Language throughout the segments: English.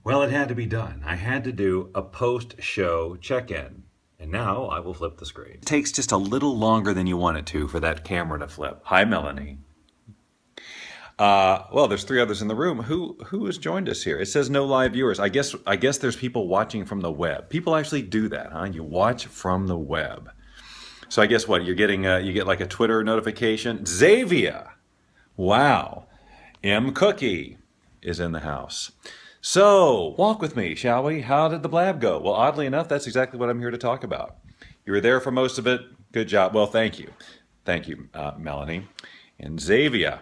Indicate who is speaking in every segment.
Speaker 1: Well, it had to be done. I had to do a post-show check-in. And now I will flip the screen. It takes just a little longer than you want it to for that camera to flip. Hi, Melanie. Well, there's three others in the room. Who has joined us here? It says no live viewers. I guess there's people watching from the web. People actually do that, huh? You watch from the web. So I guess what you're getting? You get like a Twitter notification. Xavier, wow. M Cookie is in the house. So walk with me, shall we? How did the blab go? Well, oddly enough, that's exactly what I'm here to talk about. You were there for most of it. Good job. Well, thank you, Melanie and Xavier.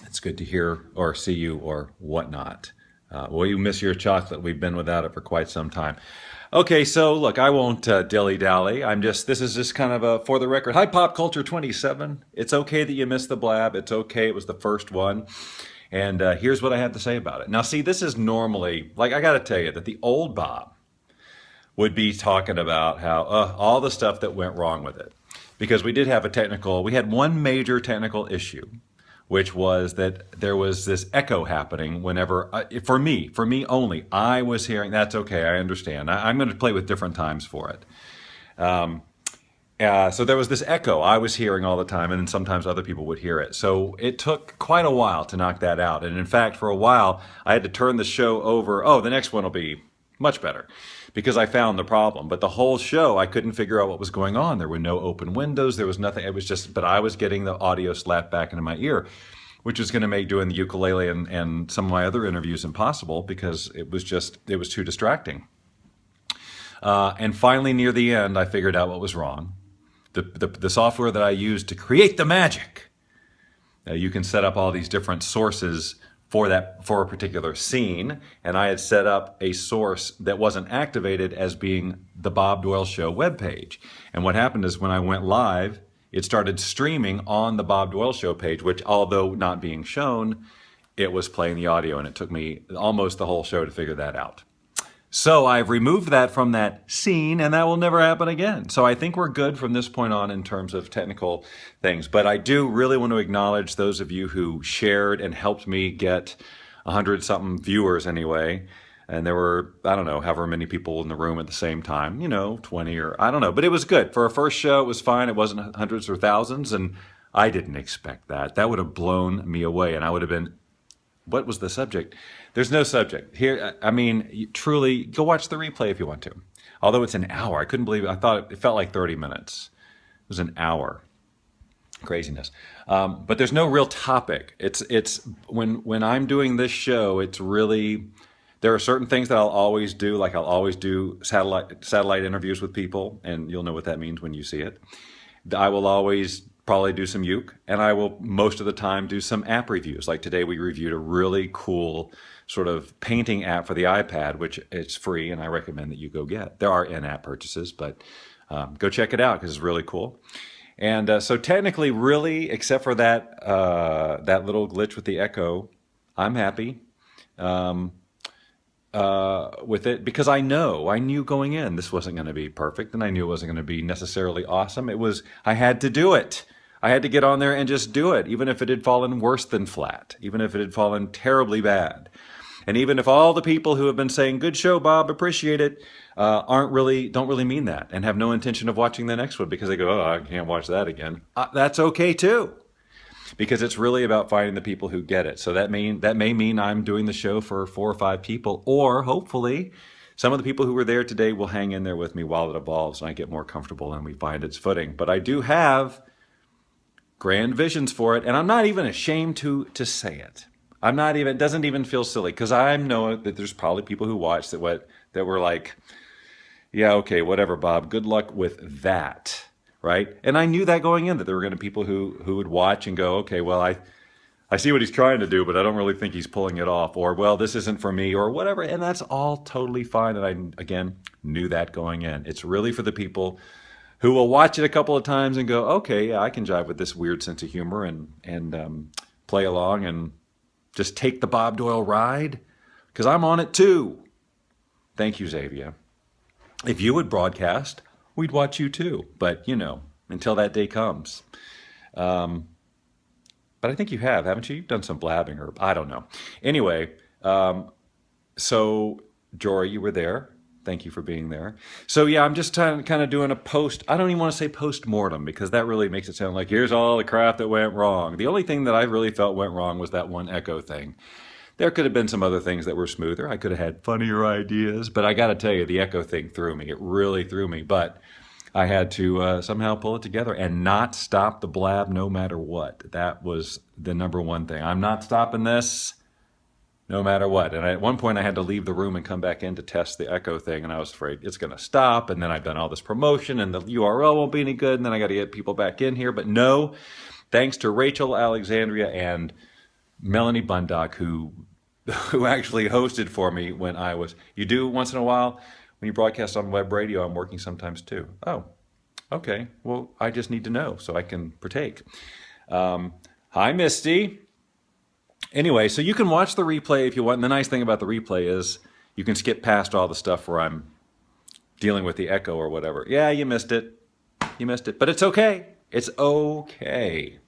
Speaker 1: It's good to hear or see you or whatnot. Will you miss your chocolate? We've been without it for quite some time. Okay, so look, I won't dilly-dally. This is just kind of a for the record. Hi, Pop Culture 27. It's okay that you missed the blab. It's okay. It was the first one. And here's what I had to say about it. Now, see, this is normally, like, I got to tell you that the old Bob would be talking about how all the stuff that went wrong with it. Because we had one major technical issue, which was that there was this echo happening whenever, for me only, I was hearing, that's okay, I understand. I'm going to play with different times for it. So there was this echo I was hearing all the time, and then sometimes other people would hear it. So it took quite a while to knock that out. And in fact, for a while, I had to turn the show over. Oh, the next one will be much better, because I found the problem. But the whole show, I couldn't figure out what was going on. There were no open windows. There was nothing. It was just, but I was getting the audio slapped back into my ear, which was going to make doing the ukulele and some of my other interviews impossible, because it was too distracting. And finally, near the end, I figured out what was wrong. The software that I used to create the magic, you can set up all these different sources for a particular scene, and I had set up a source that wasn't activated as being the Bob Doyle Show webpage. And what happened is when I went live, it started streaming on the Bob Doyle Show page, which, although not being shown, it was playing the audio, and it took me almost the whole show to figure that out. So I've removed that from that scene, and that will never happen again. So I think we're good from this point on in terms of technical things. But I do really want to acknowledge those of you who shared and helped me get 100-something viewers anyway. And there were, I don't know, however many people in the room at the same time, 20 or I don't know. But it was good. For a first show, it was fine. It wasn't hundreds or thousands, and I didn't expect that. That would have blown me away, and I would have been, what was the subject? There's no subject. Here, I mean, truly, go watch the replay if you want to. Although it's an hour. I couldn't believe it. I thought it felt like 30 minutes. It was an hour. Craziness. But there's no real topic. It's when I'm doing this show, it's really, there are certain things that I'll always do, like I'll always do satellite interviews with people, and you'll know what that means when you see it. I will always probably do some uke, and I will most of the time do some app reviews. Like today we reviewed a really cool sort of painting app for the iPad, which it's free, and I recommend that you go get. There are in-app purchases, but go check it out because it's really cool. And so technically, really, except for that that little glitch with the echo, I'm happy with it, because I knew going in this wasn't going to be perfect, and I knew it wasn't going to be necessarily awesome. I had to do it. I had to get on there and just do it, even if it had fallen worse than flat, even if it had fallen terribly bad. And even if all the people who have been saying, good show, Bob, appreciate it, don't really mean that, and have no intention of watching the next one because they go, oh, I can't watch that again. That's okay too, because it's really about finding the people who get it. So that may mean I'm doing the show for 4 or 5 people, or hopefully some of the people who were there today will hang in there with me while it evolves and I get more comfortable and we find its footing. But I do have grand visions for it, and I'm not even ashamed to say it. It doesn't even feel silly, because I know that there's probably people who watched that were like, yeah, okay, whatever, Bob, good luck with that, right? And I knew that going in, that there were going to be people who would watch and go, okay, well, I see what he's trying to do, but I don't really think he's pulling it off, or, well, this isn't for me, or whatever, and that's all totally fine, and I, again, knew that going in. It's really for the people who will watch it a couple of times and go, okay, yeah, I can jive with this weird sense of humor and play along and just take the Bob Doyle ride, because I'm on it too. Thank you, Xavier. If you would broadcast, we'd watch you too. But, until that day comes. But I think you have, haven't you? You've done some blabbing, or I don't know. Anyway, So, Jory, you were there. Thank you for being there. So, yeah, I'm just kind of doing a post. I don't even want to say post mortem because that really makes it sound like here's all the crap that went wrong. The only thing that I really felt went wrong was that one echo thing. There could have been some other things that were smoother. I could have had funnier ideas, but I got to tell you, the echo thing threw me. It really threw me. But I had to somehow pull it together and not stop the blab no matter what. That was the number one thing. I'm not stopping this no matter what. And at one point I had to leave the room and come back in to test the echo thing, and I was afraid it's going to stop. And then I've done all this promotion and the URL won't be any good, and then I got to get people back in here. But no, thanks to Rachel Alexandria and Melanie Bundock, who actually hosted for me when I was, you do once in a while, when you broadcast on web radio, I'm working sometimes too. Oh, okay. Well, I just need to know so I can partake. Hi, Misty. Anyway, so you can watch the replay if you want. And the nice thing about the replay is you can skip past all the stuff where I'm dealing with the echo or whatever. Yeah, you missed it. You missed it. But it's okay. It's okay.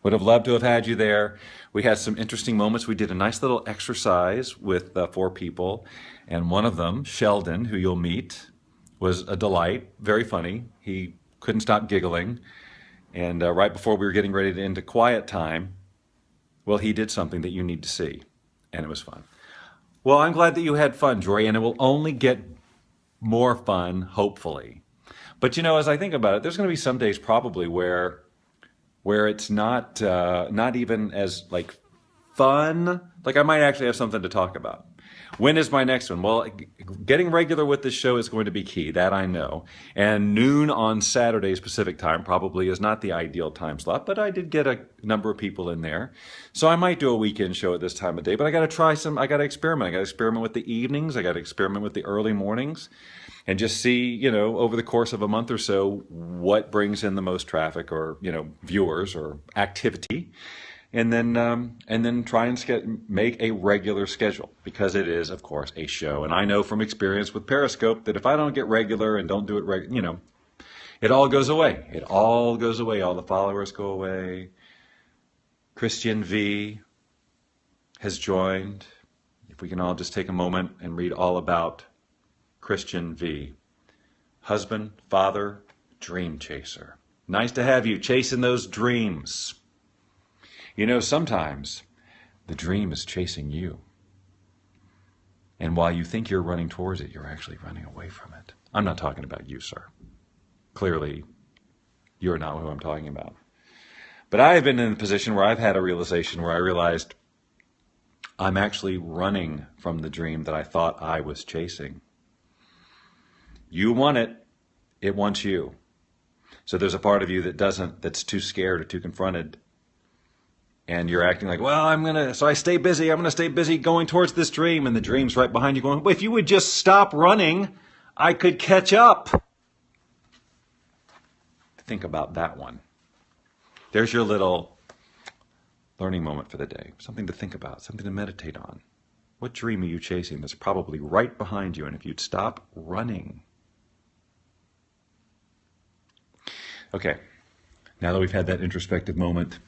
Speaker 1: Would have loved to have had you there. We had some interesting moments. We did a nice little exercise with 4 people. And one of them, Sheldon, who you'll meet, was a delight. Very funny. He couldn't stop giggling. And right before we were getting ready to into quiet time, well, he did something that you need to see, and it was fun. Well, I'm glad that you had fun, Jory, and it will only get more fun, hopefully. But you know, as I think about it, there's going to be some days probably where it's not even as like fun. Like I might actually have something to talk about. When is my next one? Well, getting regular with this show is going to be key, that I know. And noon on Saturdays Pacific time probably is not the ideal time slot, but I did get a number of people in there. So I might do a weekend show at this time of day, but I got to experiment. I got to experiment with the evenings. I got to experiment with the early mornings and just see, you know, over the course of a month or so, what brings in the most traffic or, you know, viewers or activity. And then try and make a regular schedule because it is, of course, a show. And I know from experience with Periscope that if I don't get regular and don't do it you know, it all goes away. It all goes away. All the followers go away. Christian V has joined. If we can all just take a moment and read all about Christian V. Husband, father, dream chaser. Nice to have you chasing those dreams. You know, sometimes the dream is chasing you. And while you think you're running towards it, you're actually running away from it. I'm not talking about you, sir. Clearly, you're not who I'm talking about. But I have been in a position where I've had a realization where I realized I'm actually running from the dream that I thought I was chasing. You want it. It wants you. So there's a part of you that doesn't, that's too scared or too confronted. And you're acting like, well, so I stay busy. I'm going to stay busy going towards this dream. And the dream's right behind you going, well, if you would just stop running, I could catch up. Think about that one. There's your little learning moment for the day. Something to think about, something to meditate on. What dream are you chasing that's probably right behind you? And if you'd stop running. Okay, now that we've had that introspective moment,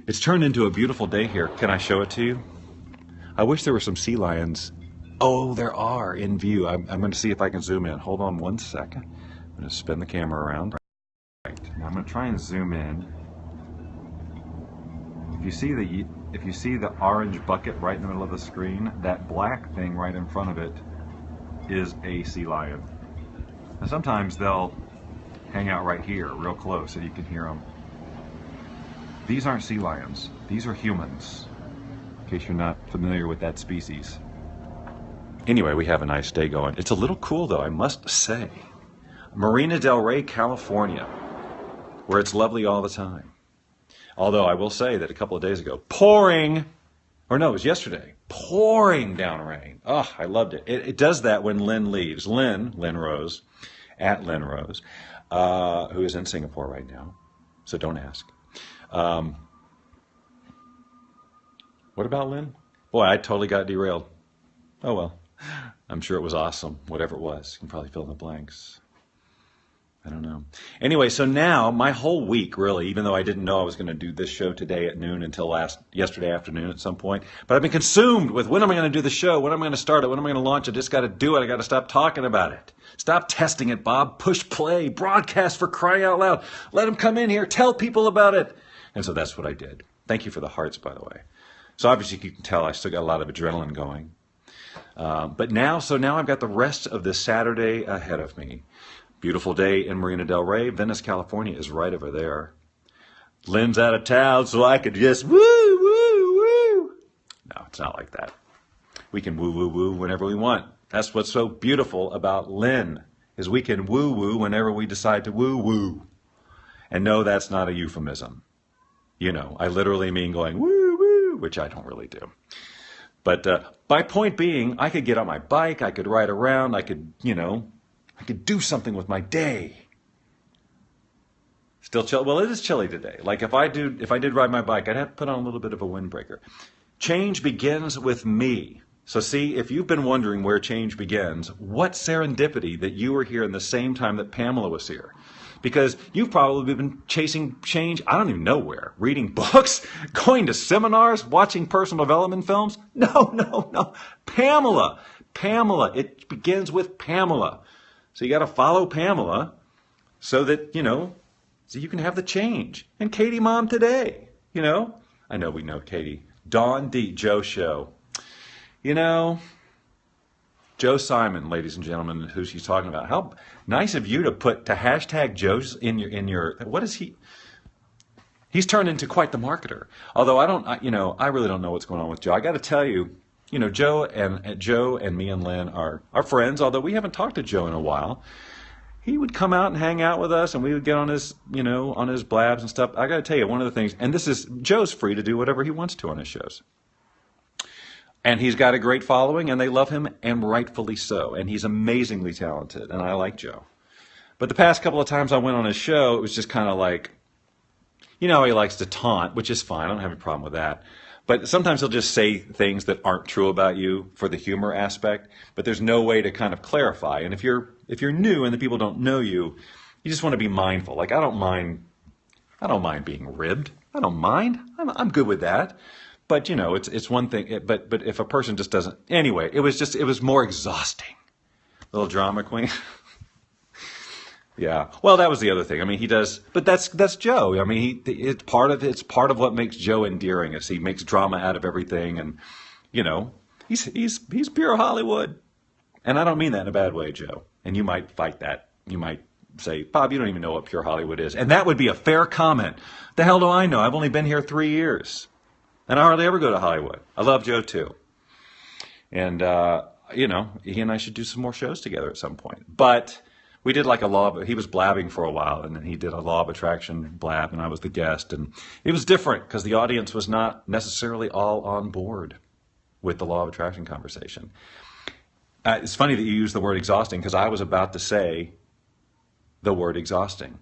Speaker 1: it's turned into a beautiful day here. Can I show it to you? I wish there were some sea lions. Oh, there are in view. I'm going to see if I can zoom in. Hold on one second. I'm going to spin the camera around. Right. Now I'm going to try and zoom in. If you see the orange bucket right in the middle of the screen, that black thing right in front of it is a sea lion. Now sometimes they'll hang out right here, real close, so you can hear them. These aren't sea lions. These are humans, in case you're not familiar with that species. Anyway, we have a nice day going. It's a little cool, though, I must say. Marina Del Rey, California, where it's lovely all the time. Although I will say that a couple of days ago, it was yesterday, pouring down rain. Oh, I loved it. It does that when Lynn leaves. Lynn Rose, at Lynn Rose, who is in Singapore right now, so don't ask. What about Lynn? Boy, I totally got derailed. Oh well, I'm sure it was awesome, whatever it was. You can probably fill in the blanks. I don't know. Anyway, so now my whole week, really, even though I didn't know I was going to do this show today at noon until yesterday afternoon at some point, but I've been consumed with when am I going to do the show? When am I going to start it? When am I going to launch it? I just got to do it. I got to stop talking about it. Stop testing it, Bob. Push play. Broadcast, for crying out loud. Let them come in here. Tell people about it. And so that's what I did. Thank you for the hearts, by the way. So obviously you can tell I still got a lot of adrenaline going. But now I've got the rest of this Saturday ahead of me. Beautiful day in Marina del Rey. Venice, California is right over there. Lynn's out of town, so I could just woo, woo, woo. No, it's not like that. We can woo, woo, woo whenever we want. That's what's so beautiful about Lynn, is we can woo, woo whenever we decide to woo, woo. And no, that's not a euphemism. You know, I literally mean going woo, woo, which I don't really do. But my point being, I could get on my bike, I could ride around, I could do something with my day. Still chill. Well, it is chilly today. Like if I did ride my bike, I'd have to put on a little bit of a windbreaker. Change begins with me. So see, if you've been wondering where change begins, what serendipity that you were here in the same time that Pamela was here. Because you've probably been chasing change, I don't even know where. Reading books, going to seminars, watching personal development films. No. Pamela. It begins with Pamela. So you got to follow Pamela so that, so you can have the change. And Katie Mom today, I know we know Katie. Dawn D. Joe Show. Joe Simon, ladies and gentlemen, who she's talking about. How nice of you to hashtag Joe's in your, what is he? He's turned into quite the marketer. Although I really don't know what's going on with Joe. I got to tell you, Joe and me and Lynn are friends, although we haven't talked to Joe in a while. He would come out and hang out with us, and we would get on his, on his blabs and stuff. I got to tell you, one of the things, and Joe's free to do whatever he wants to on his shows. And he's got a great following, and they love him, and rightfully so. And he's amazingly talented, and I like Joe. But the past couple of times I went on his show, it was just kind of like, he likes to taunt, which is fine. I don't have a problem with that. But sometimes he'll just say things that aren't true about you for the humor aspect, but there's no way to kind of clarify. And if you're new and the people don't know you, you just want to be mindful. Like I don't mind being ribbed. I don't mind. I'm good with that. But it's one thing. But if a person just doesn't, anyway, it was more exhausting. Little drama queen. Yeah. Well, that was the other thing. I mean, he does, but that's Joe. I mean, it's part of what makes Joe endearing is he makes drama out of everything, and he's pure Hollywood. And I don't mean that in a bad way, Joe. And you might fight that. You might say, Bob, you don't even know what pure Hollywood is. And that would be a fair comment. The hell do I know? I've only been here 3 years. And I hardly ever go to Hollywood. I love Joe too. And, he and I should do some more shows together at some point. But we did like he was blabbing for a while, and then he did a law of attraction blab, and I was the guest. And it was different because the audience was not necessarily all on board with the law of attraction conversation. It's funny that you use the word exhausting because I was about to say the word exhausting.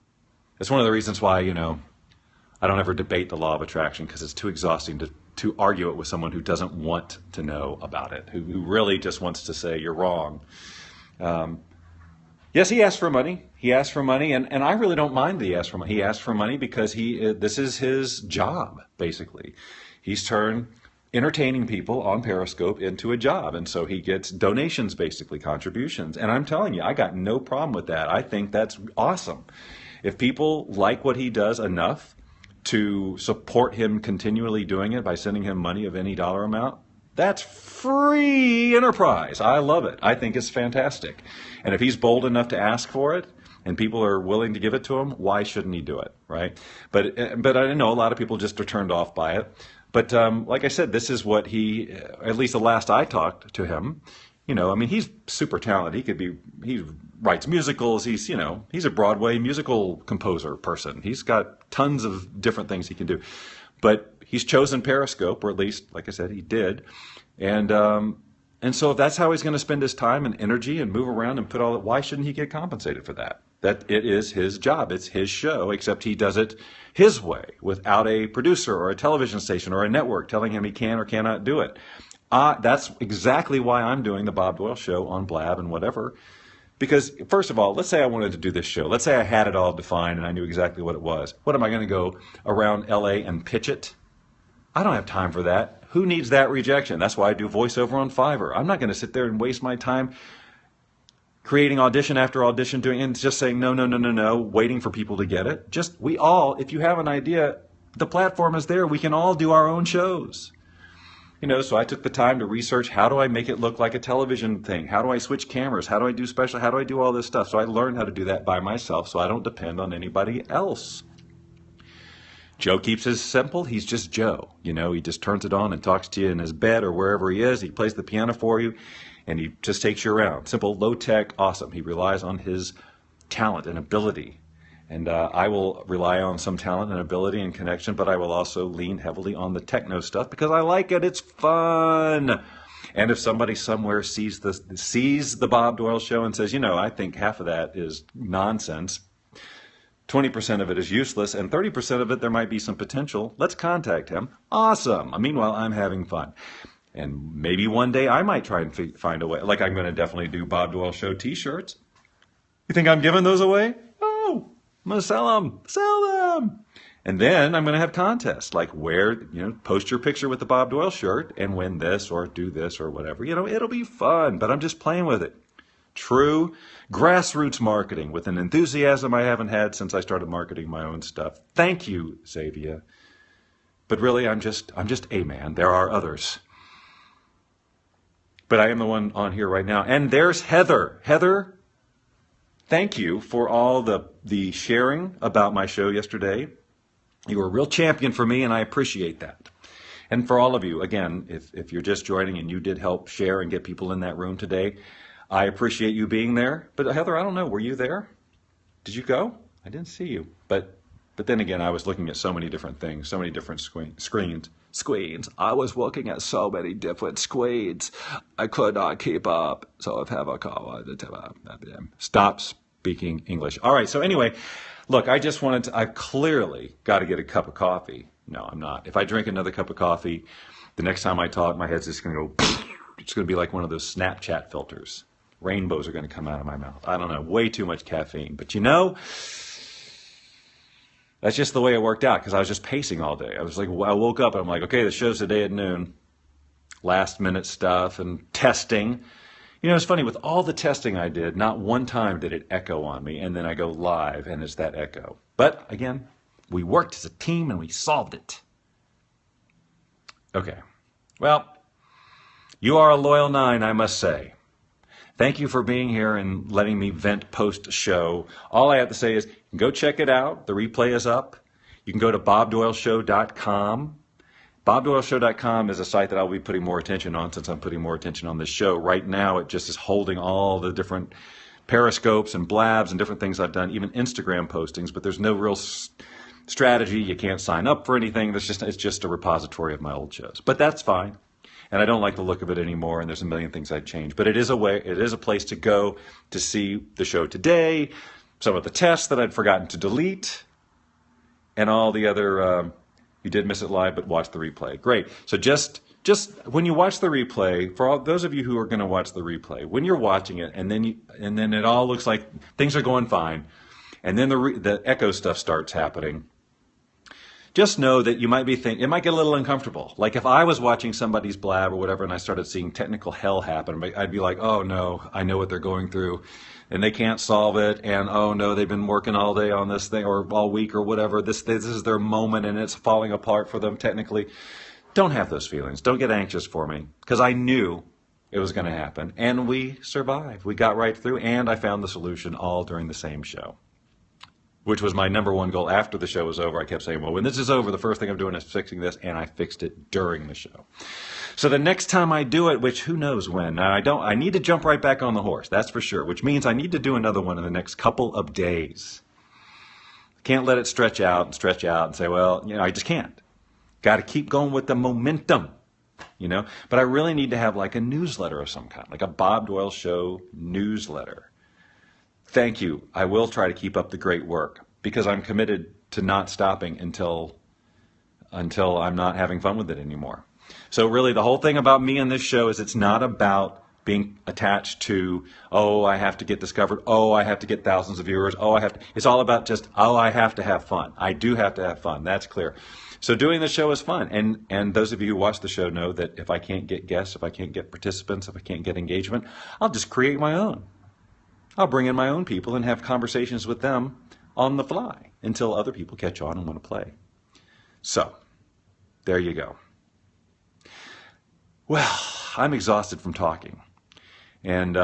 Speaker 1: It's one of the reasons why, I don't ever debate the law of attraction because it's too exhausting to argue it with someone who doesn't want to know about it, who really just wants to say you're wrong. Yes, he asked for money. And I really don't mind that he asked for money. He asked for money because this is his job, basically. He's turned entertaining people on Periscope into a job, and so he gets donations, basically, contributions. And I'm telling you, I got no problem with that. I think that's awesome. If people like what he does enough to support him continually doing it by sending him money of any dollar amount, that's free enterprise. I love it. I think it's fantastic. And if he's bold enough to ask for it and people are willing to give it to him, why shouldn't he do it, right? But I know a lot of people just are turned off by it. But like I said, this is what at least the last I talked to him, he's super talented. He writes musicals. He's a Broadway musical composer person. He's got tons of different things he can do. But he's chosen Periscope, or at least, like I said, he did. And so if that's how he's going to spend his time and energy and move around and put all that, why shouldn't he get compensated for that? That it is his job. It's his show, except he does it his way without a producer or a television station or a network telling him he can or cannot do it. That's exactly why I'm doing the Bob Doyle Show on Blab and whatever, Because, first of all, let's say I wanted to do this show. Let's say I had it all defined and I knew exactly what it was. What am I going to go around LA and pitch it? I don't have time for that. Who needs that rejection? That's why I do voiceover on Fiverr. I'm not going to sit there and waste my time creating audition after audition, doing and just saying no, no, no, no, no, waiting for people to get it. Just, we all, if you have an idea, the platform is there. We can all do our own shows. You know, so I took the time to research, how do I make it look like a television thing? How do I switch cameras? How do I do special? How do I do all this stuff? So I learned how to do that by myself so I don't depend on anybody else. Joe keeps his simple. He's just Joe. You know, he just turns it on and talks to you in his bed or wherever he is. He plays the piano for you and he just takes you around. Simple, low tech, awesome. He relies on his talent and ability. And I will rely on some talent and ability and connection, but I will also lean heavily on the techno stuff because I like it. It's fun. And if somebody somewhere sees the Bob Doyle show and says, you know, I think half of that is nonsense, 20% of it is useless, and 30% of it there might be some potential, let's contact him. Awesome. Meanwhile, I'm having fun. And maybe one day I might try and find a way. Like I'm going to definitely do Bob Doyle show t-shirts. You think I'm giving those away? I'm going to sell them. And then I'm going to have contests like post your picture with the Bob Doyle shirt and win this or do this or whatever. You know, it'll be fun, but I'm just playing with it. True grassroots marketing with an enthusiasm I haven't had since I started marketing my own stuff. Thank you, Xavier. But really, I'm just a man. There are others. But I am the one on here right now. And there's Heather. Heather, thank you for all the sharing about my show yesterday. You were a real champion for me, and I appreciate that. And for all of you, again, if you're just joining and you did help share and get people in that room today, I appreciate you being there. But Heather, I don't know, were you there? Did you go? I didn't see you. But then again, I was looking at so many different things, so many different screens. I was looking at so many different screens. I could not keep up. So if have a call, stop speaking English. All right. So anyway, look, I clearly got to get a cup of coffee. No, I'm not. If I drink another cup of coffee, the next time I talk, my head's just going to go, it's going to be like one of those Snapchat filters. Rainbows are going to come out of my mouth. I don't know. Way too much caffeine. But you know, that's just the way it worked out because I was just pacing all day. I was like, I woke up and I'm like, okay, the show's today at noon. Last minute stuff and testing. You know, it's funny, with all the testing I did, not one time did it echo on me. And then I go live and it's that echo. But again, we worked as a team and we solved it. Okay. Well, you are a loyal 9, I must say. Thank you for being here and letting me vent post-show. All I have to say is go check it out. The replay is up. You can go to bobdoyleshow.com. bobdoyleshow.com is a site that I'll be putting more attention on since I'm putting more attention on this show. Right now, it just is holding all the different periscopes and blabs and different things I've done, even Instagram postings, but there's no real strategy. You can't sign up for anything. It's just a repository of my old shows. But that's fine. And I don't like the look of it anymore, and there's a million things I'd change. But it is a place to go to see the show today, some of the tests that I'd forgotten to delete, and all the other, you did miss it live, but watch the replay. Great. So just when you watch the replay, for all those of you who are going to watch the replay, when you're watching it, and then it all looks like things are going fine, and then the echo stuff starts happening, just know that you might be thinking, it might get a little uncomfortable. Like if I was watching somebody's blab or whatever and I started seeing technical hell happen, I'd be like, oh no, I know what they're going through and they can't solve it. And oh no, they've been working all day on this thing or all week or whatever. This is their moment and it's falling apart for them technically. Don't have those feelings. Don't get anxious for me because I knew it was going to happen and we survived. We got right through and I found the solution all during the same show, which was my number one goal after the show was over. I kept saying, well, when this is over, the first thing I'm doing is fixing this, and I fixed it during the show. So the next time I do it, which who knows when, now I need to jump right back on the horse, that's for sure, which means I need to do another one in the next couple of days. Can't let it stretch out and say, well, you know, I just can't. Got to keep going with the momentum, you know. But I really need to have like a newsletter of some kind, like a Bob Doyle Show newsletter. Thank you. I will try to keep up the great work because I'm committed to not stopping until I'm not having fun with it anymore. So really the whole thing about me and this show is it's not about being attached to, oh, I have to get discovered, oh, I have to get thousands of viewers, oh, I have to, it's all about just, oh, I have to have fun. I do have to have fun. That's clear. So doing the show is fun. And those of you who watch the show know that if I can't get guests, if I can't get participants, if I can't get engagement, I'll just create my own. I'll bring in my own people and have conversations with them on the fly until other people catch on and want to play. So there you go. Well, I'm exhausted from talking. And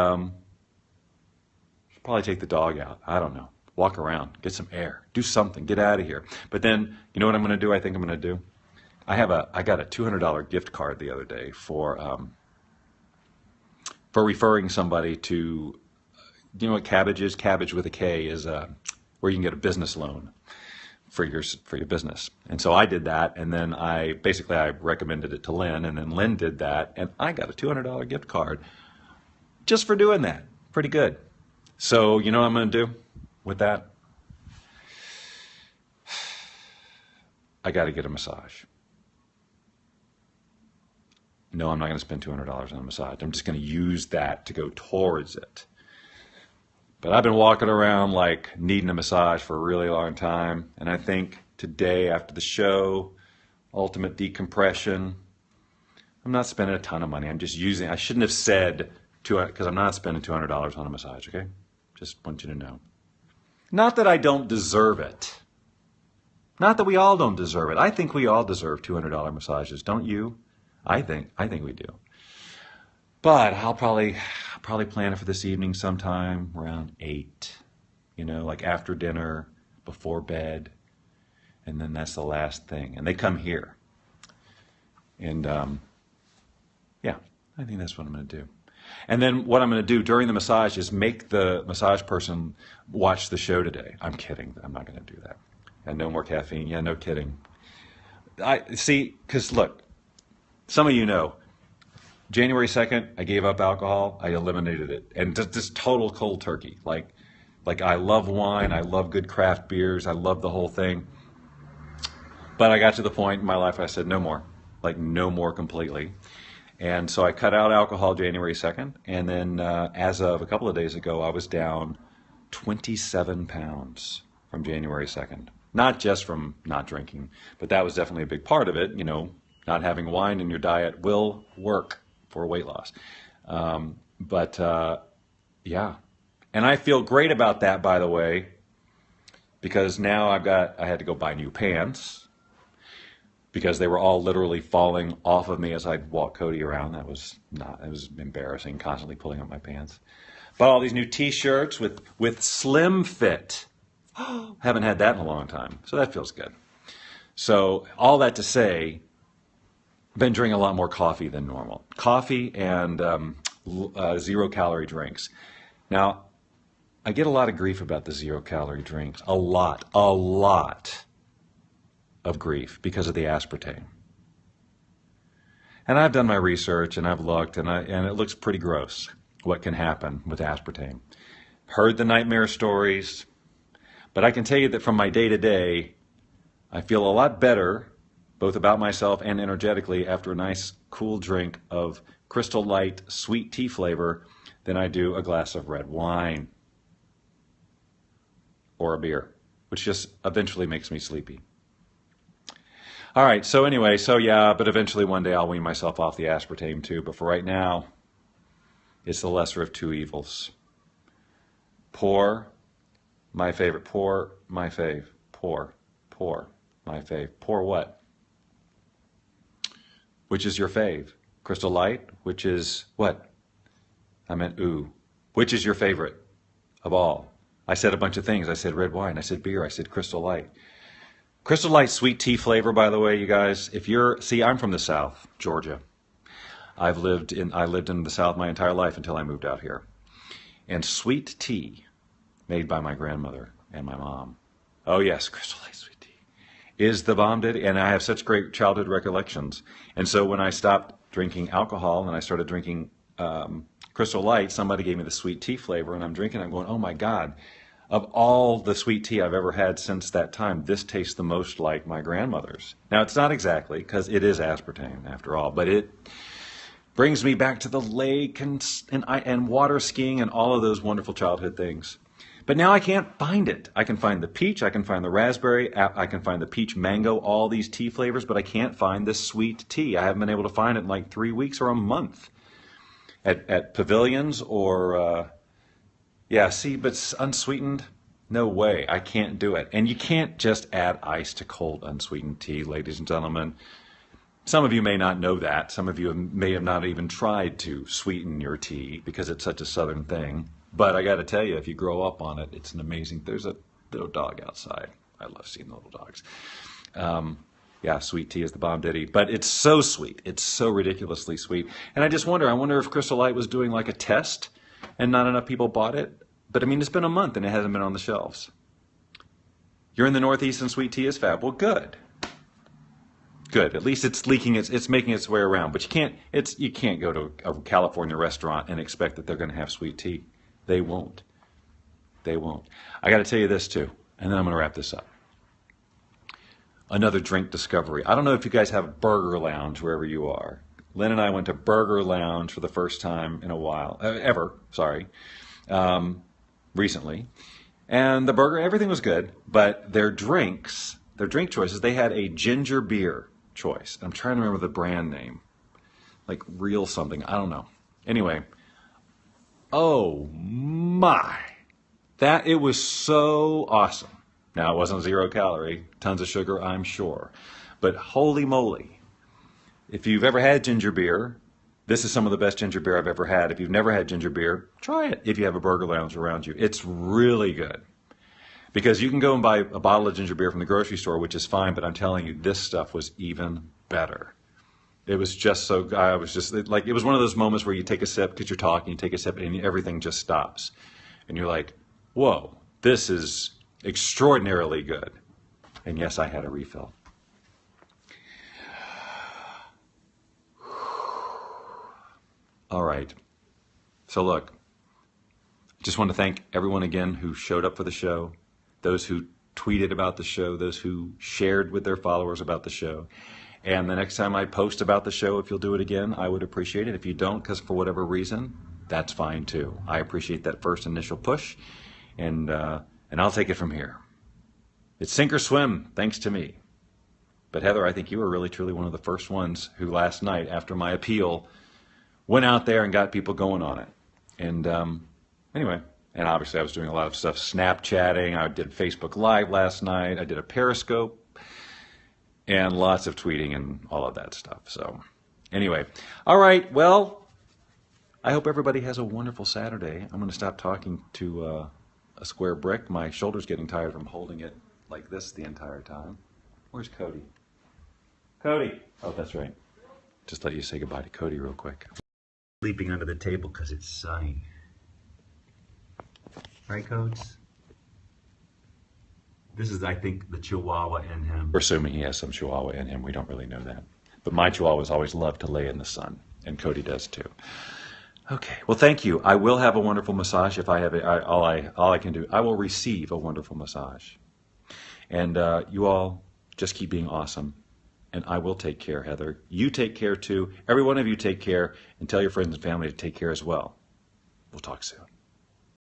Speaker 1: should probably take the dog out. I don't know. Walk around, get some air, do something, get out of here. But then, you know what I'm going to do? I think I'm going to do. I got a $200 gift card the other day for referring somebody to, you know what cabbage is? Cabbage with a K is where you can get a business loan for your business. And so I did that, and then I recommended it to Lynn, and then Lynn did that, and I got a $200 gift card just for doing that. Pretty good. So you know what I'm going to do with that? I got to get a massage. No, I'm not going to spend $200 on a massage. I'm just going to use that to go towards it. But I've been walking around like needing a massage for a really long time. And I think today after the show, ultimate decompression, I'm not spending a ton of money. I'm just using, I shouldn't have said, because I'm not spending $200 on a massage, okay? Just want you to know. Not that I don't deserve it. Not that we all don't deserve it. I think we all deserve $200 massages, don't you? I think we do. But I'll probably plan it for this evening sometime around 8. You know, like after dinner, before bed, and then that's the last thing. And they come here. And yeah, I think that's what I'm going to do. And then what I'm going to do during the massage is make the massage person watch the show today. I'm kidding. I'm not going to do that. And no more caffeine. Yeah, no kidding. I see, because look, some of you know, January 2nd, I gave up alcohol. I eliminated it. And just total cold turkey. Like I love wine. I love good craft beers. I love the whole thing. But I got to the point in my life I said no more. Like no more completely. And so I cut out alcohol January 2nd. And then as of a couple of days ago, I was down 27 pounds from January 2nd. Not just from not drinking, but that was definitely a big part of it. You know, not having wine in your diet will work for weight loss. Yeah. And I feel great about that, by the way, because now I had to go buy new pants because they were all literally falling off of me as I'd walk Cody around. It was embarrassing, constantly pulling up my pants. Bought all these new t-shirts with slim fit. Haven't had that in a long time, so that feels good. So all that to say, been drinking a lot more coffee than normal. Coffee and 0-calorie drinks. Now, I get a lot of grief about the 0-calorie drinks. A lot of grief because of the aspartame. And I've done my research and I've looked and it looks pretty gross what can happen with aspartame. Heard the nightmare stories, but I can tell you that from my day-to-day, I feel a lot better both about myself and energetically after a nice cool drink of Crystal Light sweet tea flavor than I do a glass of red wine or a beer, which just eventually makes me sleepy. All right, so anyway, but eventually one day I'll wean myself off the aspartame too, but for right now, it's the lesser of two evils. Pour, my favorite. Pour, my fave. Pour, my fave. Pour what? Which is your fave? Crystal Light, which is what? I meant ooh. Which is your favorite of all? I said a bunch of things. I said red wine, I said beer, I said Crystal Light. Crystal Light sweet tea flavor, by the way, you guys. I'm from the South, Georgia. I lived in the South my entire life until I moved out here. And sweet tea made by my grandmother and my mom. Oh yes, Crystal Light sweet tea is the bomb, and I have such great childhood recollections. And so when I stopped drinking alcohol and I started drinking Crystal Light, somebody gave me the sweet tea flavor, and I'm drinking. I'm going, oh my God. Of all the sweet tea I've ever had since that time, this tastes the most like my grandmother's. Now, it's not exactly, because it is aspartame after all, but Brings me back to the lake and water skiing and all of those wonderful childhood things. But now I can't find it. I can find the peach, I can find the raspberry, I can find the peach mango, all these tea flavors, but I can't find this sweet tea. I haven't been able to find it in like 3 weeks or a month at pavilions or, yeah, see, but unsweetened, no way. I can't do it. And you can't just add ice to cold unsweetened tea, ladies and gentlemen. Some of you may not know that. Some of you may have not even tried to sweeten your tea because it's such a southern thing. But I got to tell you, if you grow up on it, it's an amazing. There's a little dog outside. I love seeing the little dogs. Yeah, sweet tea is the bomb ditty. But it's so sweet. It's so ridiculously sweet. And I wonder if Crystal Light was doing like a test and not enough people bought it. But I mean, it's been a month and it hasn't been on the shelves. You're in the Northeast and sweet tea is fab. Well, good. Good. At least it's leaking. It's making its way around. But you can't go to a California restaurant and expect that they're going to have sweet tea. They won't. They won't. I got to tell you this too, and then I'm going to wrap this up. Another drink discovery. I don't know if you guys have Burger Lounge wherever you are. Lynn and I went to Burger Lounge for the first time in a while, recently. And the burger, everything was good, but their drink choices, they had a ginger beer choice. I'm trying to remember the brand name, like Real something. I don't know. Anyway. Oh my, it was so awesome. Now it wasn't 0 calorie, tons of sugar, I'm sure, but holy moly. If you've ever had ginger beer, this is some of the best ginger beer I've ever had. If you've never had ginger beer, try it if you have a Burger Lounge around you. It's really good because you can go and buy a bottle of ginger beer from the grocery store, which is fine, but I'm telling you, this stuff was even better. It was just so, it was one of those moments where you take a sip because you're talking, you take a sip and everything just stops. And you're like, whoa, this is extraordinarily good. And yes, I had a refill. All right. So look, just want to thank everyone again who showed up for the show, those who tweeted about the show, those who shared with their followers about the show. And the next time I post about the show, if you'll do it again, I would appreciate it. If you don't, because for whatever reason, that's fine too. I appreciate that first initial push, and I'll take it from here. It's sink or swim, thanks to me. But Heather, I think you were really, truly one of the first ones who last night, after my appeal, went out there and got people going on it. And anyway, and obviously I was doing a lot of stuff, Snapchatting. I did Facebook Live last night. I did a Periscope. And lots of tweeting and all of that stuff. So anyway, all right, well, I hope everybody has a wonderful Saturday. I'm going to stop talking to a square brick. My shoulder's getting tired from holding it like this the entire time. Where's Cody? Cody! Oh, that's right. Just let you say goodbye to Cody real quick. Sleeping under the table because it's sunny. Right, Codes? This is, I think, the Chihuahua in him. We're assuming he has some Chihuahua in him. We don't really know that. But my Chihuahuas always love to lay in the sun, and Cody does too. Okay, well, thank you. I will have a wonderful massage if I have it. All I can do. I will receive a wonderful massage. And you all just keep being awesome. And I will take care, Heather. You take care too. Every one of you take care, and tell your friends and family to take care as well. We'll talk soon.